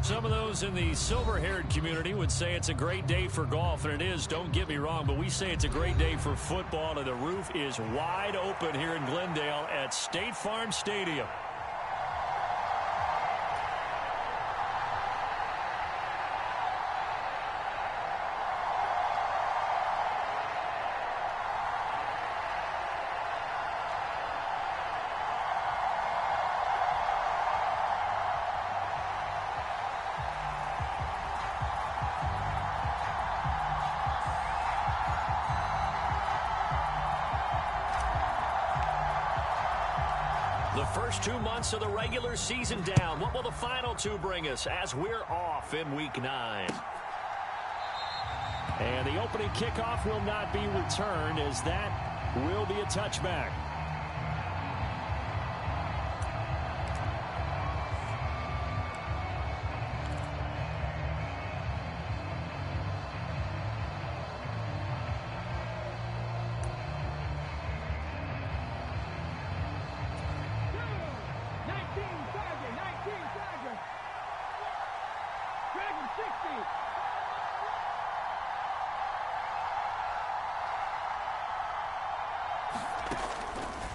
Some of those in the silver-haired community would say it's a great day for golf, and it is, don't get me wrong, but we say it's a great day for football, and the roof is wide open here in Glendale at State Farm Stadium. The first 2 months of the regular season down. What will the final two bring us as we're off in Week 9? And the opening kickoff will not be returned, as that will be a touchback.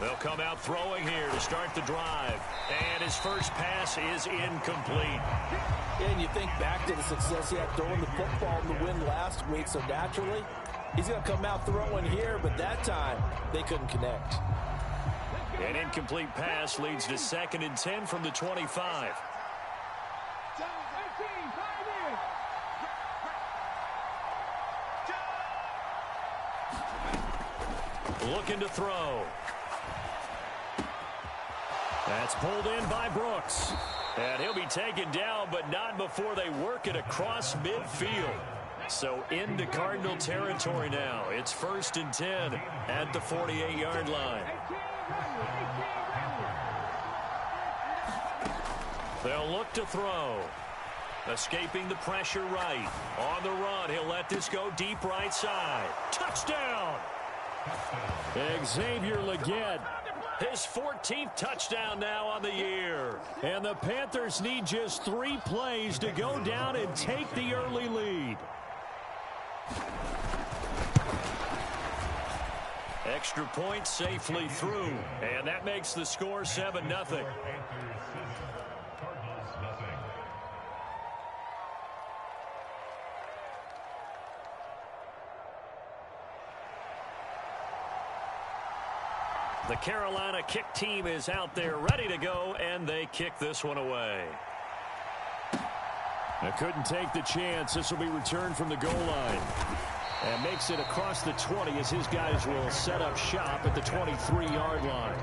They'll come out throwing here to start the drive. And his first pass is incomplete. And you think back to the success he had throwing the football in the win last week, so naturally, he's going to come out throwing here, but that time, they couldn't connect. An incomplete pass leads to 2nd and 10 from the 25. Looking to throw. That's pulled in by Brooks. And he'll be taken down, but not before they work it across midfield. So into Cardinal territory now. It's 1st and 10 at the 48-yard line. They'll look to throw. Escaping the pressure right. On the run, he'll let this go deep right side. Touchdown! Xavier Legette. His 14th touchdown now on the year. And the Panthers need just 3 plays to go down and take the early lead. Extra point safely through. And that makes the score 7-0. The Carolina kick team is out there ready to go, and they kick this one away. They couldn't take the chance. This will be returned from the goal line. And makes it across the 20 as his guys will set up shop at the 23-yard line.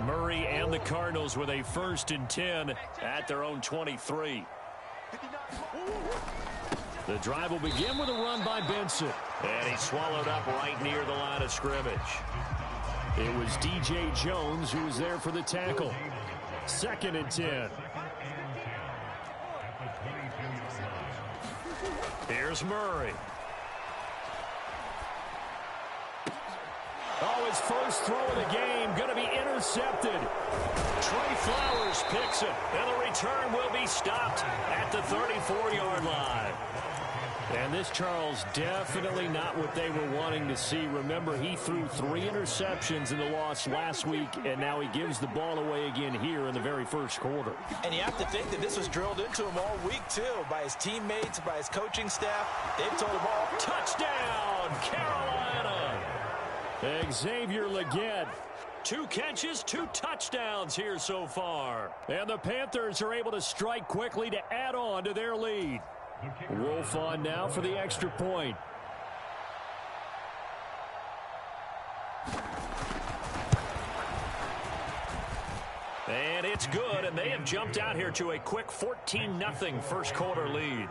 Murray and the Cardinals with a 1st and 10 at their own 23. The drive will begin with a run by Benson. And he's swallowed up right near the line of scrimmage. It was D.J. Jones who was there for the tackle. 2nd and 10. Here's Murray. Oh, his first throw of the game going to be intercepted. Trey Flowers picks it, and the return will be stopped at the 34-yard line. And this, Charles, definitely not what they were wanting to see. Remember, he threw 3 interceptions in the loss last week, and now he gives the ball away again here in the very first quarter. And you have to think that this was drilled into him all week, too, by his teammates, by his coaching staff. They've told him all. Touchdown, Carolina! Xavier Legette. 2 catches, 2 touchdowns here so far. And the Panthers are able to strike quickly to add on to their lead. Wolf on now for the extra point. And it's good, and they have jumped out here to a quick 14-0 first quarter lead.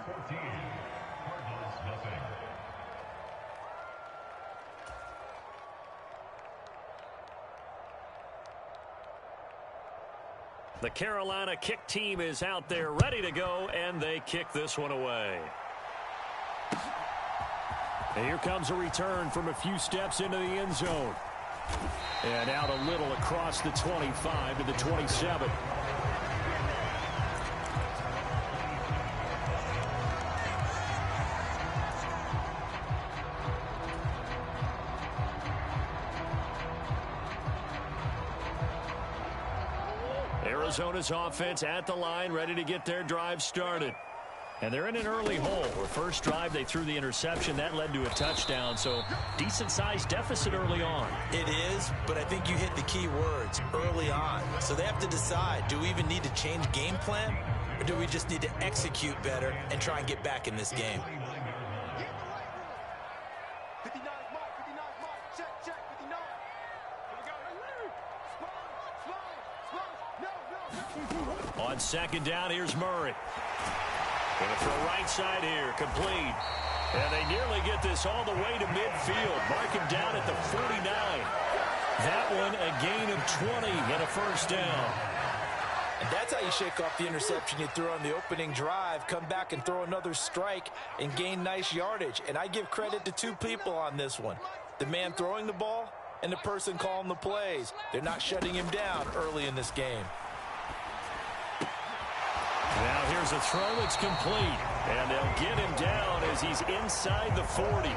The Carolina kick team is out there ready to go, and they kick this one away. And here comes a return from a few steps into the end zone. And out a little across the 25 to the 27. Arizona's offense at the line, ready to get their drive started. And they're in an early hole. The first drive, they threw the interception. That led to a touchdown, so decent-sized deficit early on. It is, but I think you hit the key words, early on. So they have to decide, do we even need to change game plan, or do we just need to execute better and try and get back in this game? On second down, here's Murray. Going to throw right side here, complete. And they nearly get this all the way to midfield. Mark him down at the 49. That one a gain of 20 and a first down. And that's how you shake off the interception you threw on the opening drive. Come back and throw another strike and gain nice yardage. And I give credit to two people on this one. The man throwing the ball and the person calling the plays. They're not shutting him down early in this game. Now here's a throw that's complete. And they'll get him down as he's inside the 40.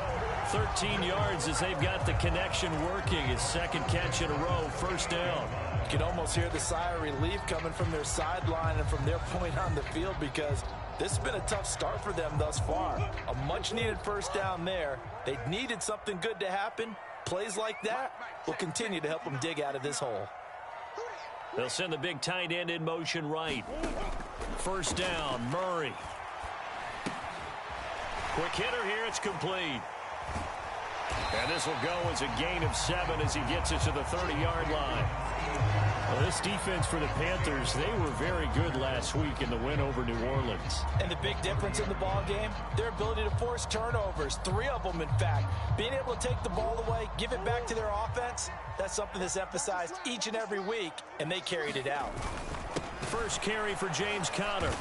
13 yards as they've got the connection working. His second catch in a row, first down. You can almost hear the sigh of relief coming from their sideline and from their point on the field, because this has been a tough start for them thus far. A much-needed first down there. They needed something good to happen. Plays like that will continue to help them dig out of this hole. They'll send the big tight end in motion right. First down, Murray. Quick hitter here, it's complete. And this will go as a gain of 7 as he gets it to the 30-yard line. Well, this defense for the Panthers, they were very good last week in the win over New Orleans. And the big difference in the ball game, their ability to force turnovers, 3 of them in fact. Being able to take the ball away, give it back to their offense, that's something that's emphasized each and every week, and they carried it out. First carry for James Conner.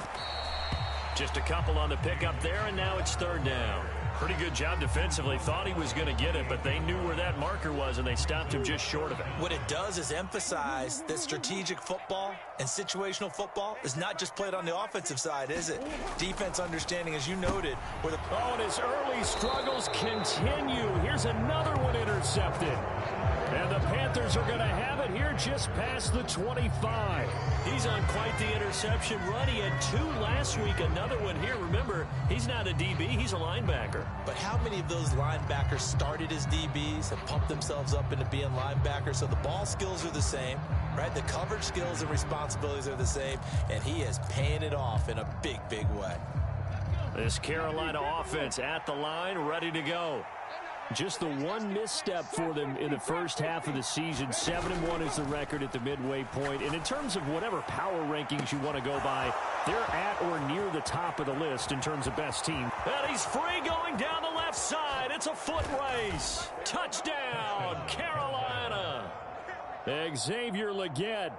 Just a couple on the pickup there, and now it's third down. Pretty good job defensively. Thought he was going to get it, but they knew where that marker was, and they stopped him just short of it. What it does is emphasize that strategic football and situational football is not just played on the offensive side, is it? Defense understanding, as you noted, where the... Oh, and his early struggles continue. Here's another one intercepted. And the Panthers are going to have it here just past the 25. He's on quite the interception run. He had 2 last week, another one here. Remember, he's not a DB, he's a linebacker. But how many of those linebackers started as DBs and pumped themselves up into being linebackers? So the ball skills are the same, right? The coverage skills and responsibilities are the same, and he is paying it off in a big, big way. This Carolina offense at the line, ready to go. Just the one misstep for them in the first half of the season. 7-1 is the record at the midway point. And in terms of whatever power rankings you want to go by, they're at or near the top of the list in terms of best team. And he's free going down the left side. It's a foot race. Touchdown, Carolina. Xavier Legette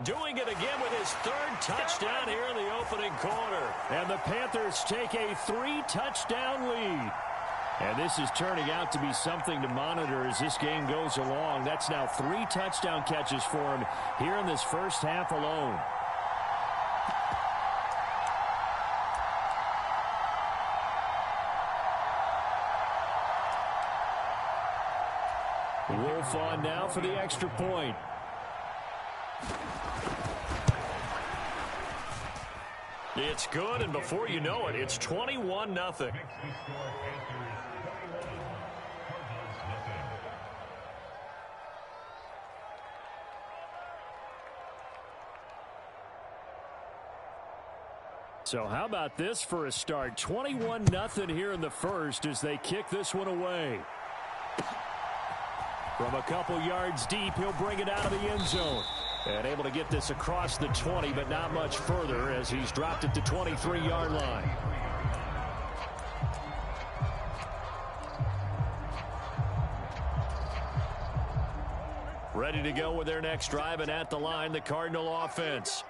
doing it again with his 3rd touchdown here in the opening quarter. And the Panthers take a 3-touchdown lead. And this is turning out to be something to monitor as this game goes along. That's now 3 touchdown catches for him here in this first half alone. Wolf on now for the extra point. It's good, and before you know it, it's 21-0. So how about this for a start? 21-0 here in the first as they kick this one away. From a couple yards deep, he'll bring it out of the end zone. And able to get this across the 20, but not much further as he's dropped it to 23-yard line. Ready to go with their next drive, and at the line, the Cardinal offense.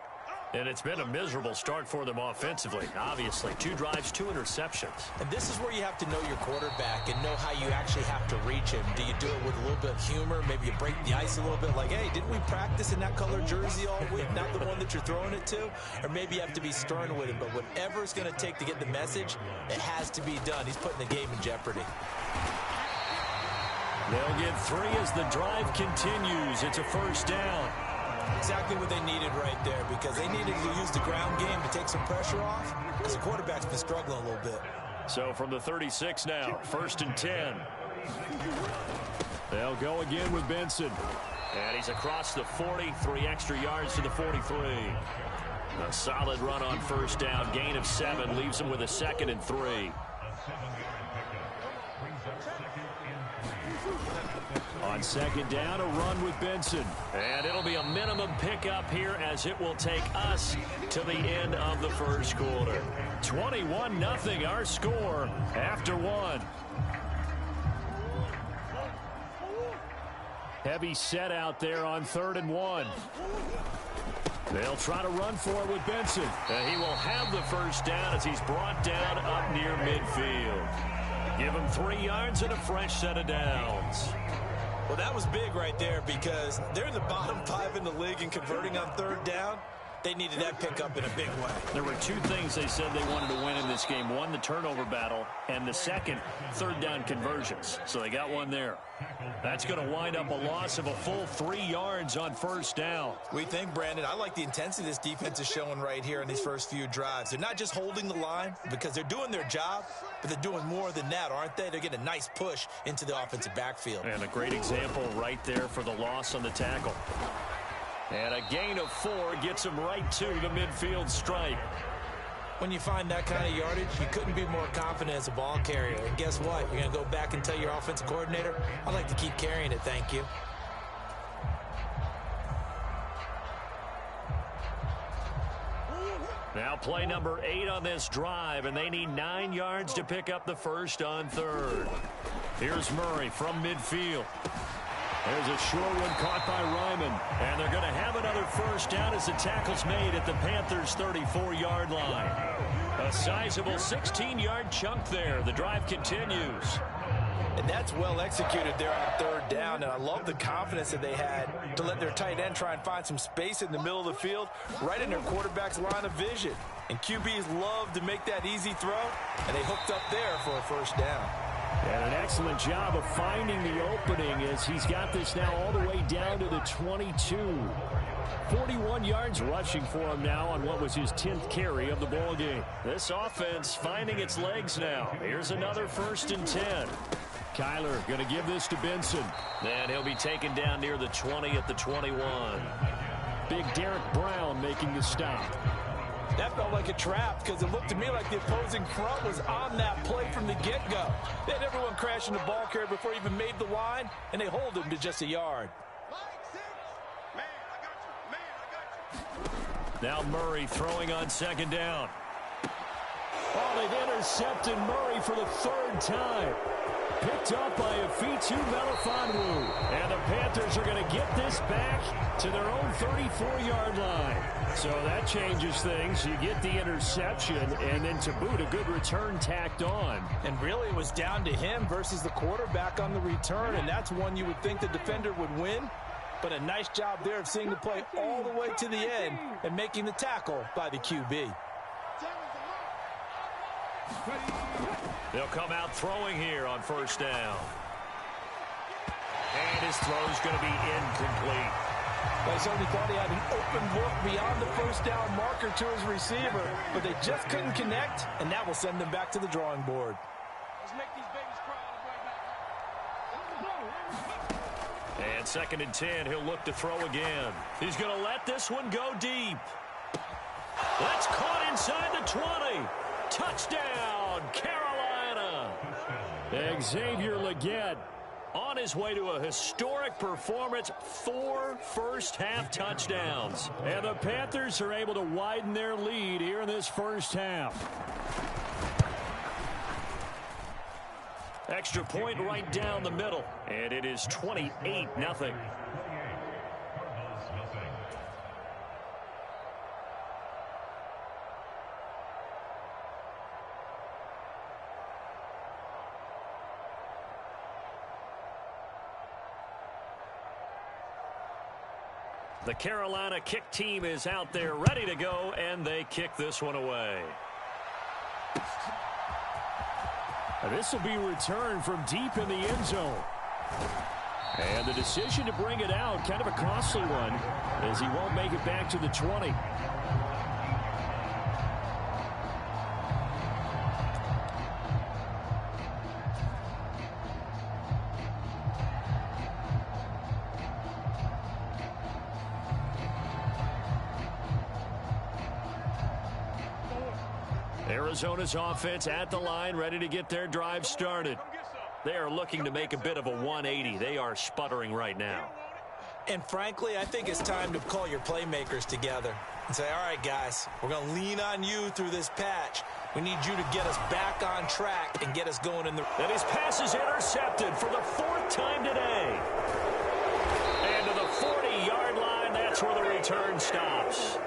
And it's been a miserable start for them offensively. Obviously, 2 drives, 2 interceptions. And this is where you have to know your quarterback and know how you actually have to reach him. Do you do it with a little bit of humor? Maybe you break the ice a little bit like, hey, didn't we practice in that color jersey all week? Not the one that you're throwing it to? Or maybe you have to be stern with him. But whatever it's going to take to get the message, it has to be done. He's putting the game in jeopardy. They'll get 3 as the drive continues. It's a first down. Exactly what they needed right there, because they needed to use the ground game to take some pressure off, because the quarterback's been struggling a little bit. So from the 36 now, 1st and 10. They'll go again with Benson. And he's across the 40, 3 extra yards to the 43. A solid run on first down, gain of 7, leaves him with a 2nd and 3. On 2nd down, a run with Benson. And it'll be a minimum pickup here as it will take us to the end of the first quarter. 21-0 our score after 1. Heavy set out there on 3rd and 1. They'll try to run for it with Benson. And he will have the first down as he's brought down up near midfield. Give him 3 yards and a fresh set of downs. Well, that was big right there, because they're in the bottom 5 in the league in converting on 3rd down. They needed that pickup in a big way. There were 2 things they said they wanted to win in this game. 1, the turnover battle, and the 2nd, 3rd down conversions. So they got 1 there. That's going to wind up a loss of a full 3 yards on first down. We think, Brandon, I like the intensity this defense is showing right here in these first few drives. They're not just holding the line because they're doing their job, but they're doing more than that, aren't they? They're getting a nice push into the offensive backfield. And a great example right there for the loss on the tackle. And a gain of 4 gets him right to the midfield stripe. When you find that kind of yardage, you couldn't be more confident as a ball carrier. And guess what? You're going to go back and tell your offensive coordinator, I'd like to keep carrying it, thank you. Now play number 8 on this drive, and they need 9 yards to pick up the first on 3rd. Here's Murray from midfield. There's a short one caught by Ryman. And they're going to have another first down as the tackle's made at the Panthers' 34-yard line. A sizable 16-yard chunk there. The drive continues. And that's well executed there on 3rd down. And I love the confidence that they had to let their tight end try and find some space in the middle of the field, right in their quarterback's line of vision. And QBs love to make that easy throw, and they hooked up there for a first down. And an excellent job of finding the opening as he's got this now all the way down to the 22. 41 yards rushing for him now on what was his 10th carry of the ball game. This offense finding its legs now. Here's another 1st and 10. Kyler going to give this to Benson. Then he'll be taken down near the 20 at the 21. Big Derek Brown making the stop. That felt like a trap because it looked to me like the opposing front was on that play from the get-go. They had everyone crashing the ball carrier before he even made the line, and they hold him to just a yard. Now Murray throwing on 2nd down. Oh, they've intercepted Murray for the 3rd time. Picked up by Afitu Melifonwu. And the Panthers are going to get this back to their own 34-yard line. So that changes things. You get the interception, and then to boot, a good return tacked on. And really, it was down to him versus the quarterback on the return, and that's one you would think the defender would win. But a nice job there of seeing the play all the way to the end and making the tackle by the QB. They'll come out throwing here on first down. And his throw's going to be incomplete. They certainly thought he had an open look beyond the first down marker to his receiver, but they just couldn't connect, and that will send them back to the drawing board. Let's make these babies cry. And 2nd and 10, he'll look to throw again. He's going to let this one go deep. That's caught inside the 20. Touchdown, Carolina. Xavier Legette on his way to a historic performance, 4 first-half touchdowns. And the Panthers are able to widen their lead here in this first half. Extra point right down the middle, and it is 28-0. The Carolina kick team is out there ready to go, and they kick this one away. This will be returned from deep in the end zone. And the decision to bring it out, kind of a costly one, as he won't make it back to the 20. Arizona's offense at the line, ready to get their drive started. They are looking to make a bit of a 180. They are sputtering right now. And frankly, I think it's time to call your playmakers together and say, all right, guys, we're going to lean on you through this patch. We need you to get us back on track and get us going in the... And his pass is intercepted for the 4th time today. And to the 40-yard line, that's where the return stops.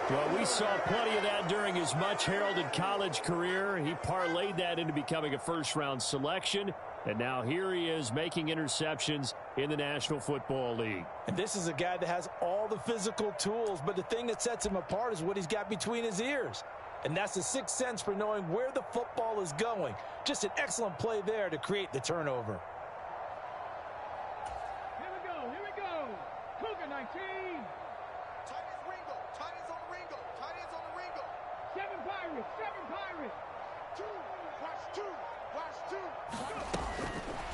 Well, we saw plenty of that during his much-heralded college career. He parlayed that into becoming a first-round selection, and now here he is making interceptions in the National Football League. And this is a guy that has all the physical tools, but the thing that sets him apart is what he's got between his ears. And that's the sixth sense for knowing where the football is going. Just an excellent play there to create the turnover. Here we go. Cougar 19.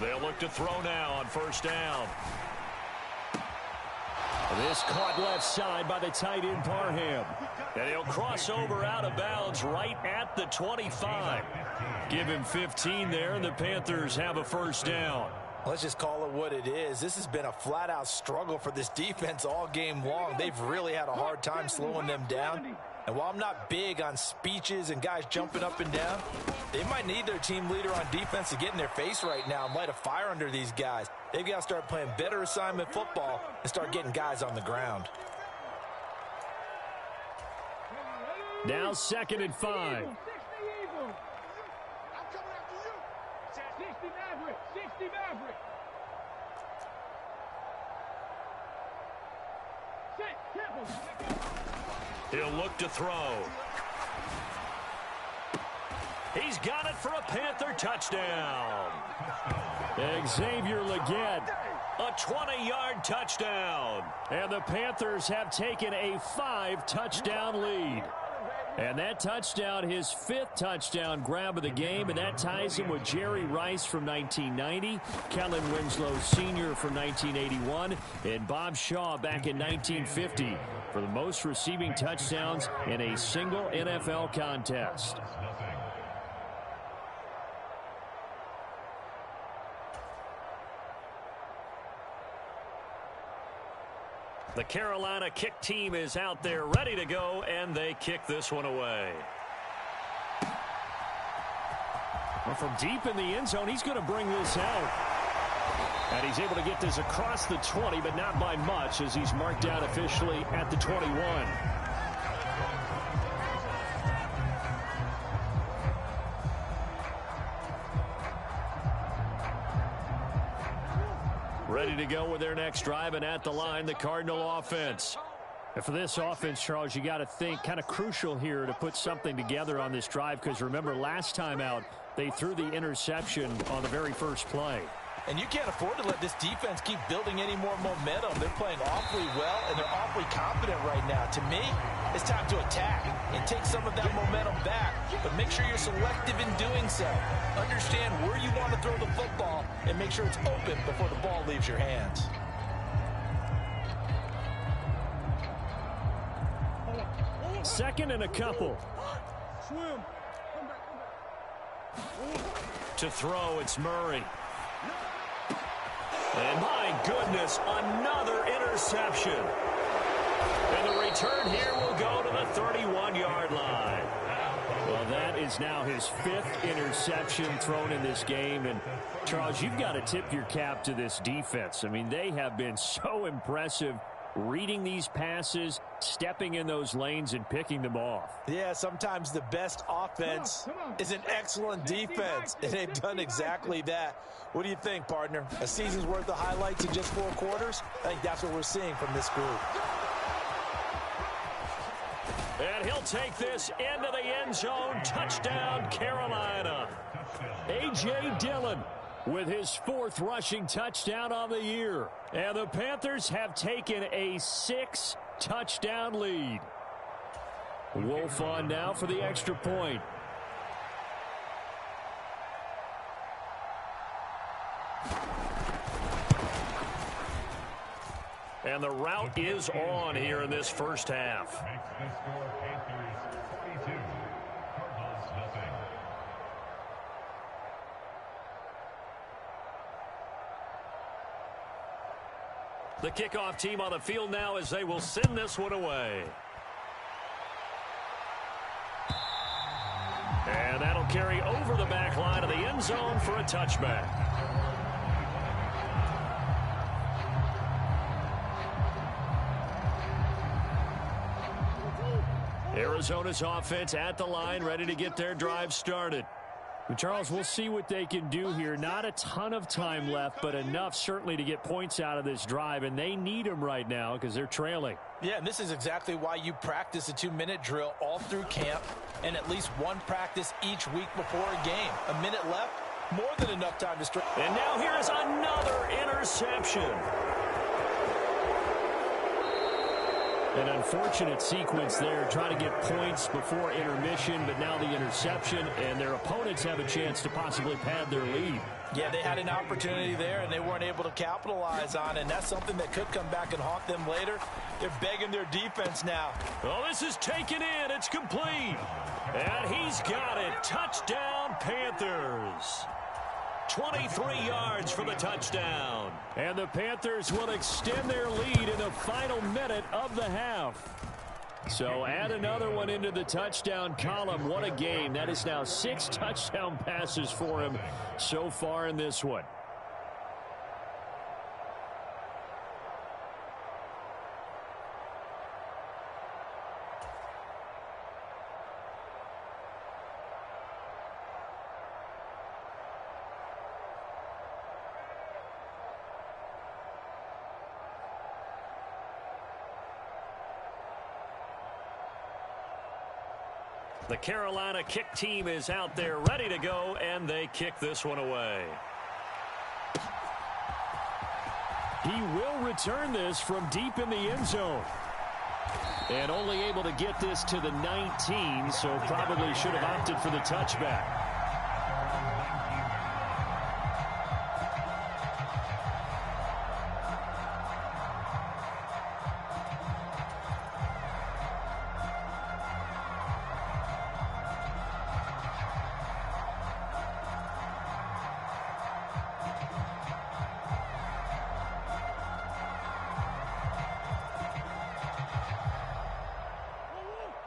They'll look to throw now on first down. This caught left side by the tight end Parham. And he'll cross over out of bounds right at the 25. Give him 15 there, and the Panthers have a first down. Let's just call it what it is. This has been a flat-out struggle for this defense all game long. They've really had a hard time slowing them down. And while I'm not big on speeches and guys jumping up and down, they might need their team leader on defense to get in their face right now and light a fire under these guys. They've got to start playing better assignment football and start getting guys on the ground. Now 2nd and 5. 60 Eagles. I'm coming after you. 60 Maverick. 60 Maverick. Set. Temple. He'll look to throw. He's got it for a Panther touchdown. Xavier Legette. A 20-yard touchdown. And the Panthers have taken a 5-touchdown lead. And that touchdown, his 5th touchdown grab of the game, and that ties him with Jerry Rice from 1990, Kellen Winslow Sr. from 1981, and Bob Shaw back in 1950 for the most receiving touchdowns in a single NFL contest. The Carolina kick team is out there ready to go, and they kick this one away. Well, from deep in the end zone, he's going to bring this out. And he's able to get this across the 20, but not by much, as he's marked down officially at the 21. Ready to go with their next drive, and at the line, the Cardinal offense. And for this offense, Charles, you got to think kind of crucial here to put something together on this drive, because remember, last time out, they threw the interception on the very first play. And you can't afford to let this defense keep building any more momentum. They're playing awfully well, and they're awfully confident right now. To me, it's time to attack and take some of that momentum back, but make sure you're selective in doing so. Understand where you want to throw the football and make sure it's open before the ball leaves your hands. Second and a couple. Swim. To throw, it's Murray. And my goodness, another interception. And the return here will go to the 31-yard line. Well, that is now his 5th interception thrown in this game. And, Charles, you've got to tip your cap to this defense. I mean, they have been so impressive reading these passes, stepping in those lanes, and picking them off. Yeah, sometimes the best offense is an excellent defense, and they've done exactly that. What do you think, partner? A season's worth of highlights in just 4 quarters? I think that's what we're seeing from this group. And he'll take this into the end zone. Touchdown, Carolina. A.J. Dillon with his 4th rushing touchdown on the year. And the Panthers have taken a 6-touchdown lead. Wolf on now for the extra point. And the route is on here in this first half. The kickoff team on the field now as they will send this one away. And that'll carry over the back line of the end zone for a touchback. Arizona's offense at the line, ready to get their drive started. Charles, we'll see what they can do here. Not a ton of time left, but enough certainly to get points out of this drive, and they need them right now because they're trailing. Yeah, and this is exactly why you practice a 2-minute drill all through camp and at least one practice each week before a game. A minute left, more than enough time to stretch. And now here's another interception. An unfortunate sequence there, trying to get points before intermission, but now the interception, and their opponents have a chance to possibly pad their lead. Yeah, they had an opportunity there, and they weren't able to capitalize on it, and that's something that could come back and haunt them later. They're begging their defense now. Well, this is taken in. It's complete. And he's got it. Touchdown, Panthers. 23 yards for the touchdown. And the Panthers will extend their lead in the final minute of the half. So add another one into the touchdown column. What a game. That is now 6 touchdown passes for him so far in this one. The Carolina kick team is out there ready to go, and they kick this one away. He will return this from deep in the end zone. And only able to get this to the 19, so probably should have opted for the touchback.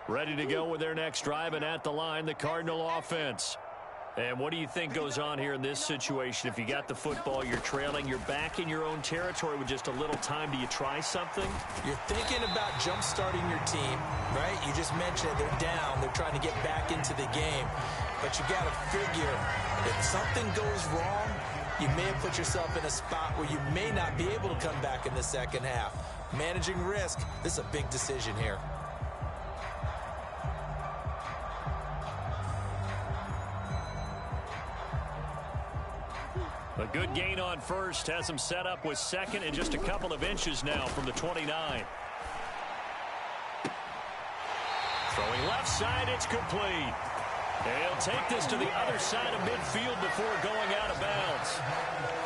Ready to go with their next drive, and at the line, the Cardinal offense. And what do you think goes on here in this situation? If you got the football, you're trailing, you're back in your own territory with just a little time. Do you try something? You're thinking about jump-starting your team, right? You just mentioned it. They're down. They're trying to get back into the game. But you got to figure, if something goes wrong, you may have put yourself in a spot where you may not be able to come back in the second half. Managing risk, this is a big decision here. A good gain on first has him set up with second and just a couple of inches now from the 29. Throwing left side, it's complete. And he'll take this to the other side of midfield before going out of bounds.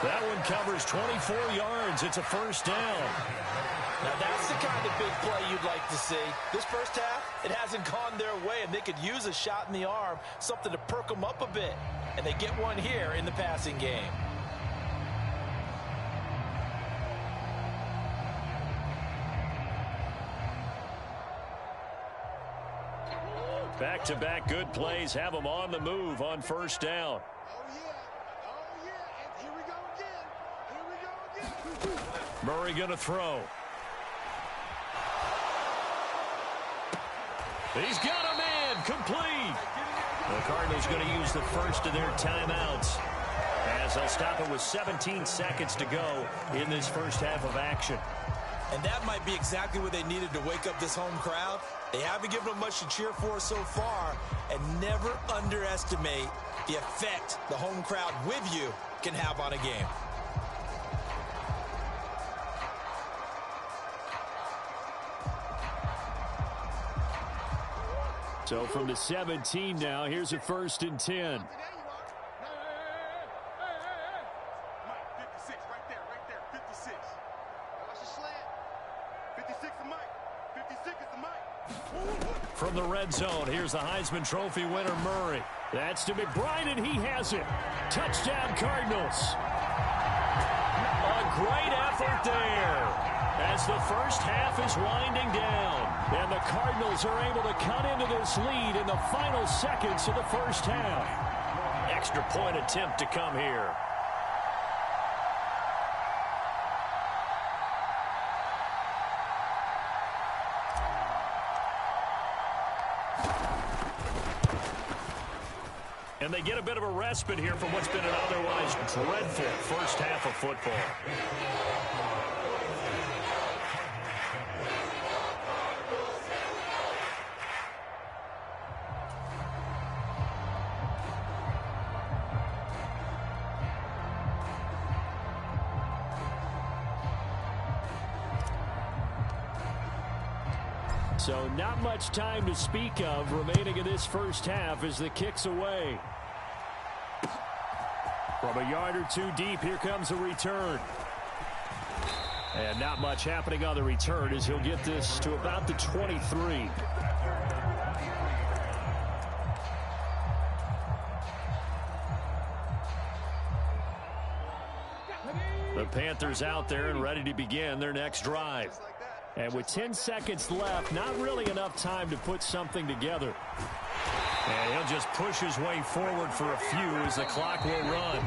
That one covers 24 yards. It's a first down. Now that's the kind of big play you'd like to see. This first half, it hasn't gone their way, and they could use a shot in the arm, something to perk them up a bit. And they get one here in the passing game. Back-to-back good plays have them on the move on first down. And here we go again. Murray going to throw. He's got a man, complete. The Cardinals going to use the first of their timeouts as they'll stop it with 17 seconds to go in this first half of action. And that might be exactly what they needed to wake up this home crowd. They haven't given them much to cheer for so far, and never underestimate the effect the home crowd with you can have on a game. So from the 17 now, here's a 1st and 10. From the red zone, here's the Heisman Trophy winner, Murray. That's to McBride, and he has it. Touchdown, Cardinals. A great effort there as the first half is winding down. And the Cardinals are able to cut into this lead in the final seconds of the first half. Extra point attempt to come here. And they get a bit of a respite here from what's been an otherwise dreadful first half of football. So not much time to speak of remaining in this first half as the kick's away. From a yard or two deep, here comes a return. And not much happening on the return as he'll get this to about the 23. The Panthers out there and ready to begin their next drive. And with 10 seconds left, not really enough time to put something together. And he'll just push his way forward for a few as the clock will run.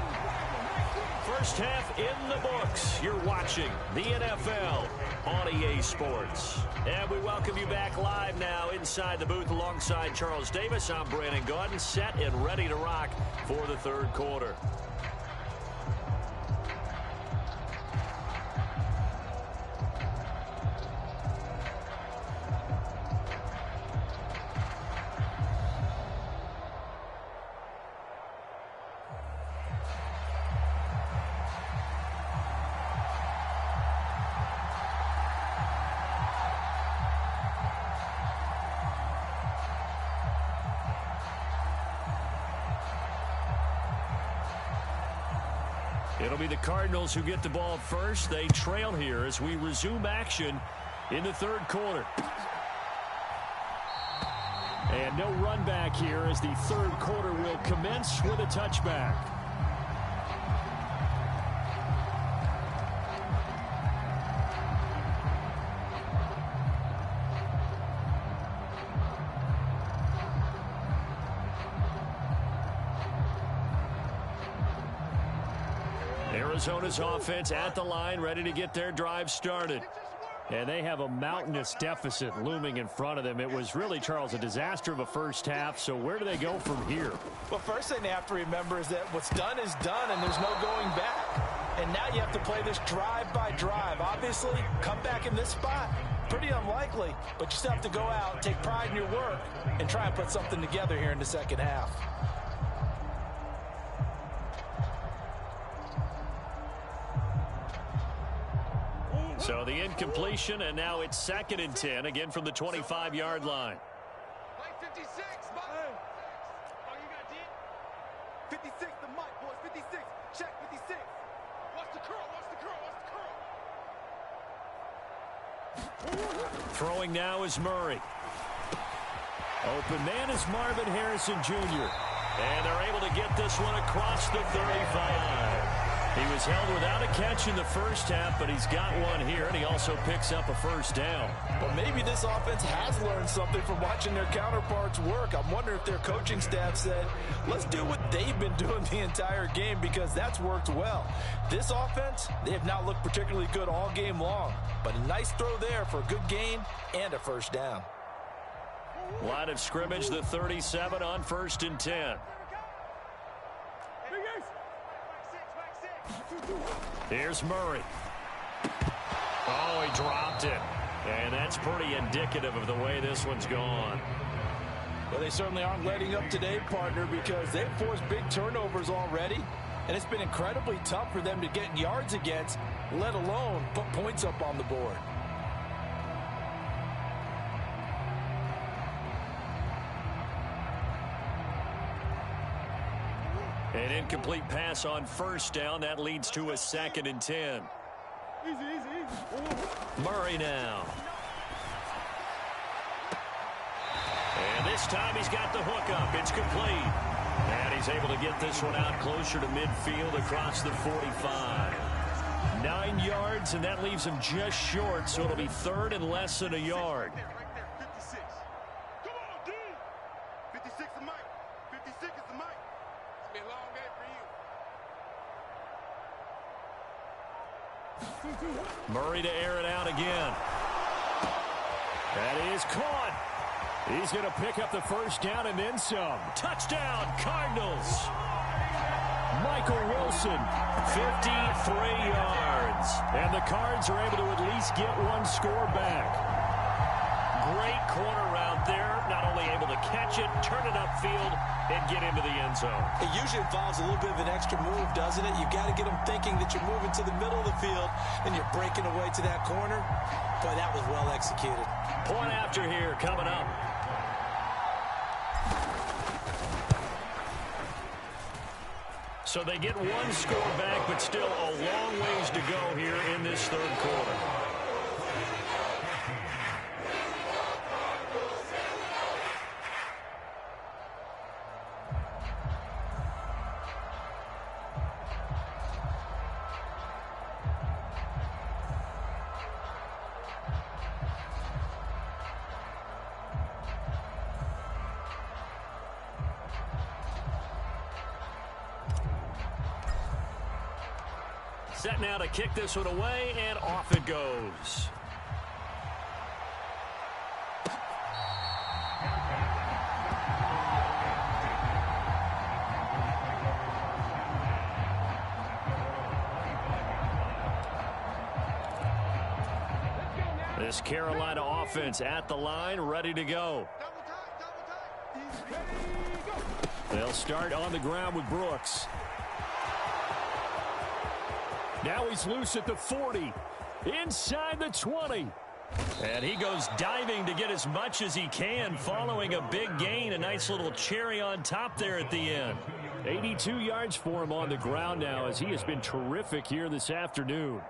First half in the books. You're watching the NFL on EA Sports. And we welcome you back live now inside the booth alongside Charles Davis. I'm Brandon Gaudin, set and ready to rock for the third quarter. It'll be the Cardinals who get the ball first. They trail here as we resume action in the third quarter. And no run back here as the third quarter will commence with a touchback. Arizona's offense at the line, ready to get their drive started. And they have a mountainous deficit looming in front of them. It was really, Charles, a disaster of a first half. So where do they go from here? Well, first thing they have to remember is that what's done is done, and there's no going back. And now you have to play this drive by drive. Obviously, come back in this spot, pretty unlikely. But you still have to go out, take pride in your work, and try and put something together here in the second half. So the incompletion, and now it's 2nd and 10, again from the 25-yard line. Play 56, Mike. Oh, you got D? 56, the mic, boys. 56. Check 56. Watch the curl, watch the curl, watch the curl. Throwing now is Murray. Open man is Marvin Harrison Jr. And they're able to get this one across the 35. He was held without a catch in the first half, but he's got one here, and he also picks up a first down. But maybe this offense has learned something from watching their counterparts work. I'm wondering if their coaching staff said, let's do what they've been doing the entire game, because that's worked well. This offense, they have not looked particularly good all game long, but a nice throw there for a good gain and a first down. Line of scrimmage, the 37 on 1st and 10. Here's Murray. Oh, he dropped it. And that's pretty indicative of the way this one's gone. Well, they certainly aren't letting up today, partner, because they've forced big turnovers already. And it's been incredibly tough for them to get yards against, let alone put points up on the board. An incomplete pass on 1st down. That leads to a 2nd and 10. Murray now. And this time he's got the hook up. It's complete. And he's able to get this one out closer to midfield across the 45. 9 yards, and that leaves him just short, so it'll be 3rd and less than a yard. 56. Come on, D. 56 is Mike. 56 is the Mike. It's been a long day for you. Murray to air it out again. That is caught. He's going to pick up the 1st down and then some. Touchdown, Cardinals. Michael Wilson, 53 yards. And the Cards are able to at least get one score back. Great corner route there. Not only able to catch it, turn it upfield, and get into the end zone. It usually involves a little bit of an extra move, doesn't it? You've got to get them thinking that you're moving to the middle of the field and you're breaking away to that corner. Boy, that was well executed. Point after here coming up. So they get one score back, but still a long ways to go here in this 3rd quarter. Set now to kick this one away, and off it goes. This Carolina offense at the line, ready to go. They'll start on the ground with Brooks. Now he's loose at the 40, inside the 20. And he goes diving to get as much as he can, following a big gain. A nice little cherry on top there at the end. 82 yards for him on the ground now, as he has been terrific here this afternoon.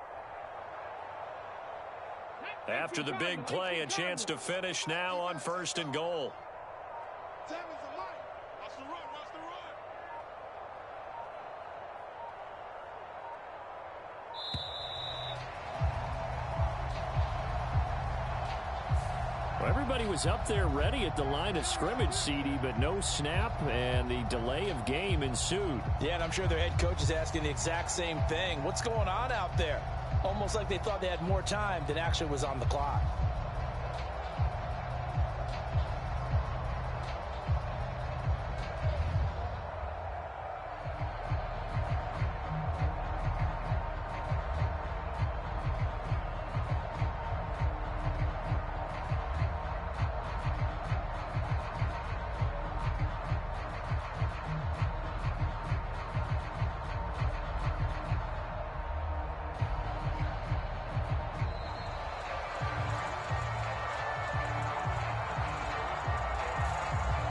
After the big play, a chance to finish now on 1st and goal. Well, everybody was up there ready at the line of scrimmage, CD, but no snap, and the delay of game ensued. Yeah, and I'm sure their head coach is asking the exact same thing. What's going on out there? Almost like they thought they had more time than actually was on the clock.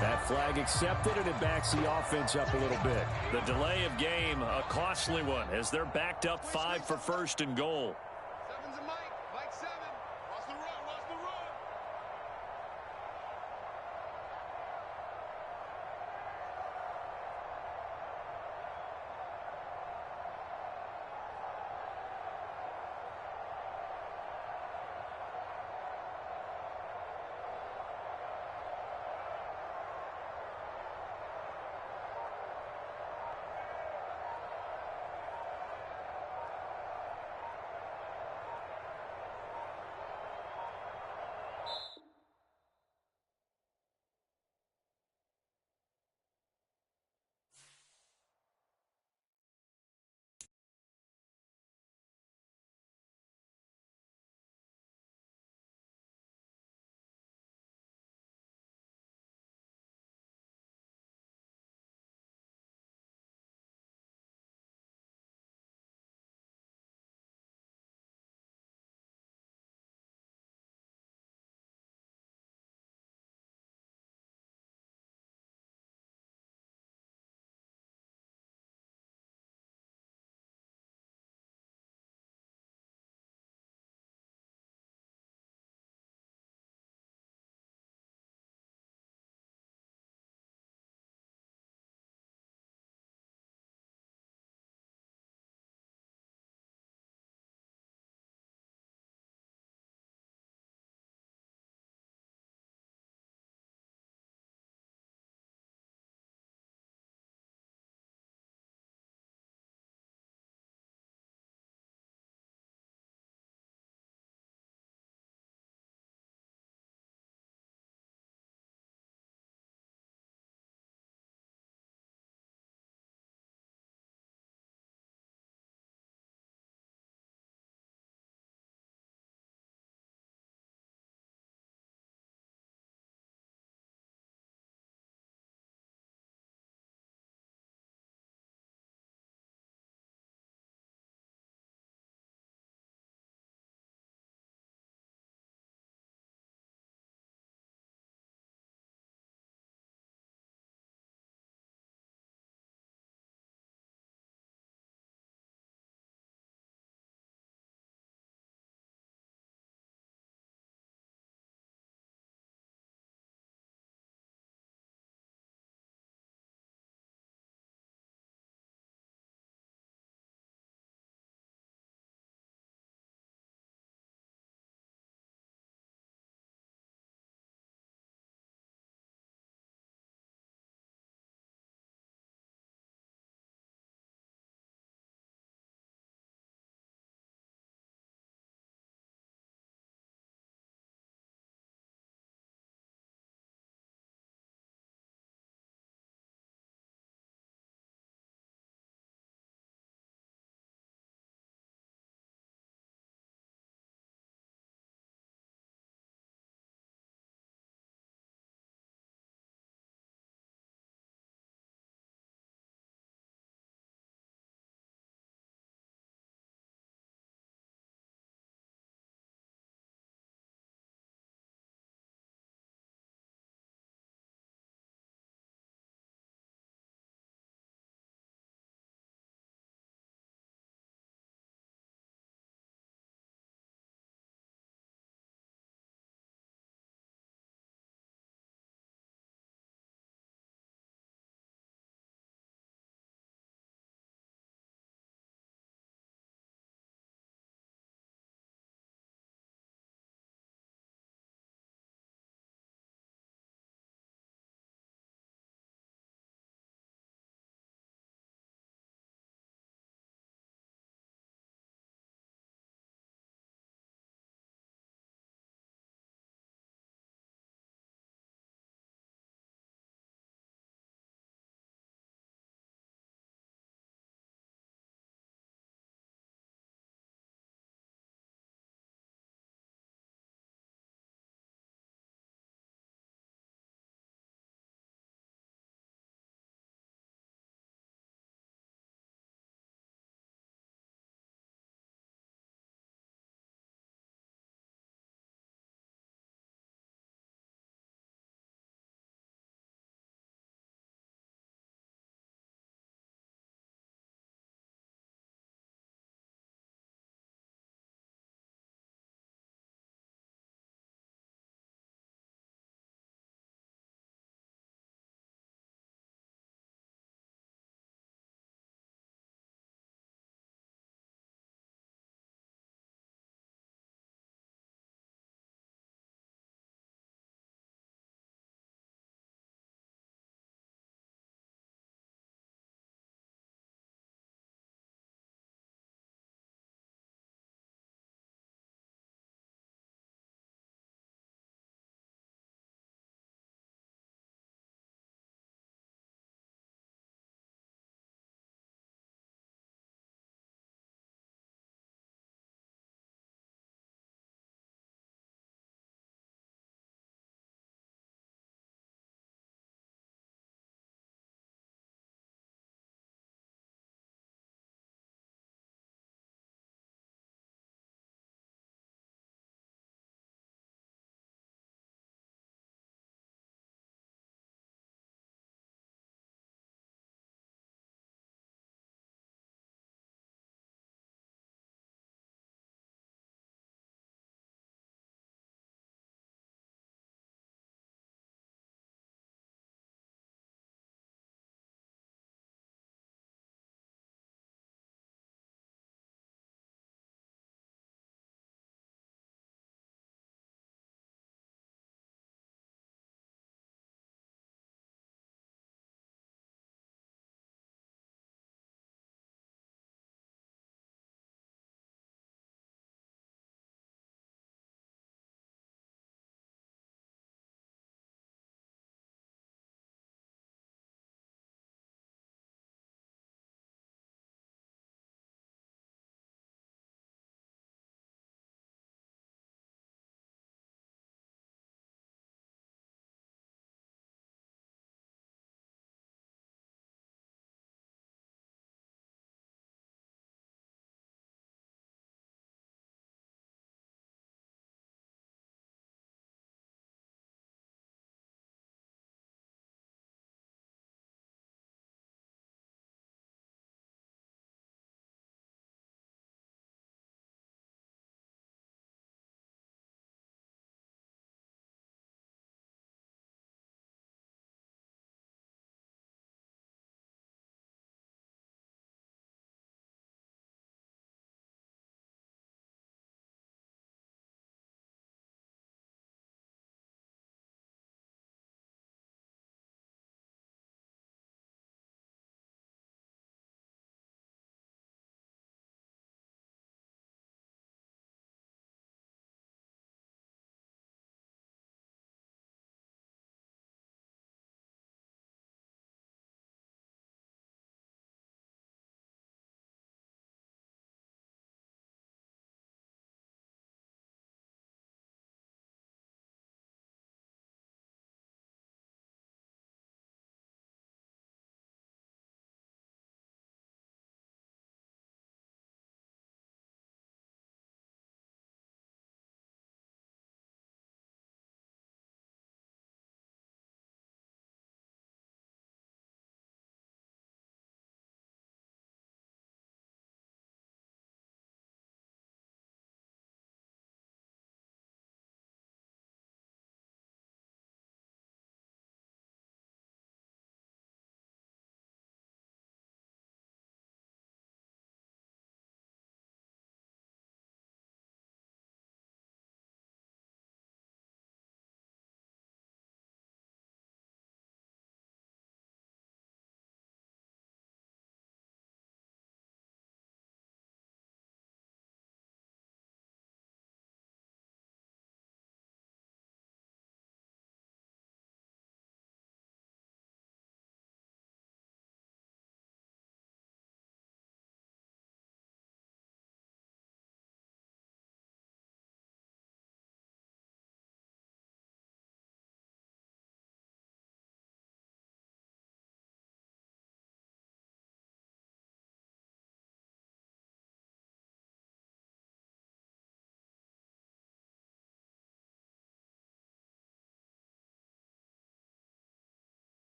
That flag accepted, and it backs the offense up a little bit. The delay of game, a costly one, as they're backed up 5 for 1st and goal.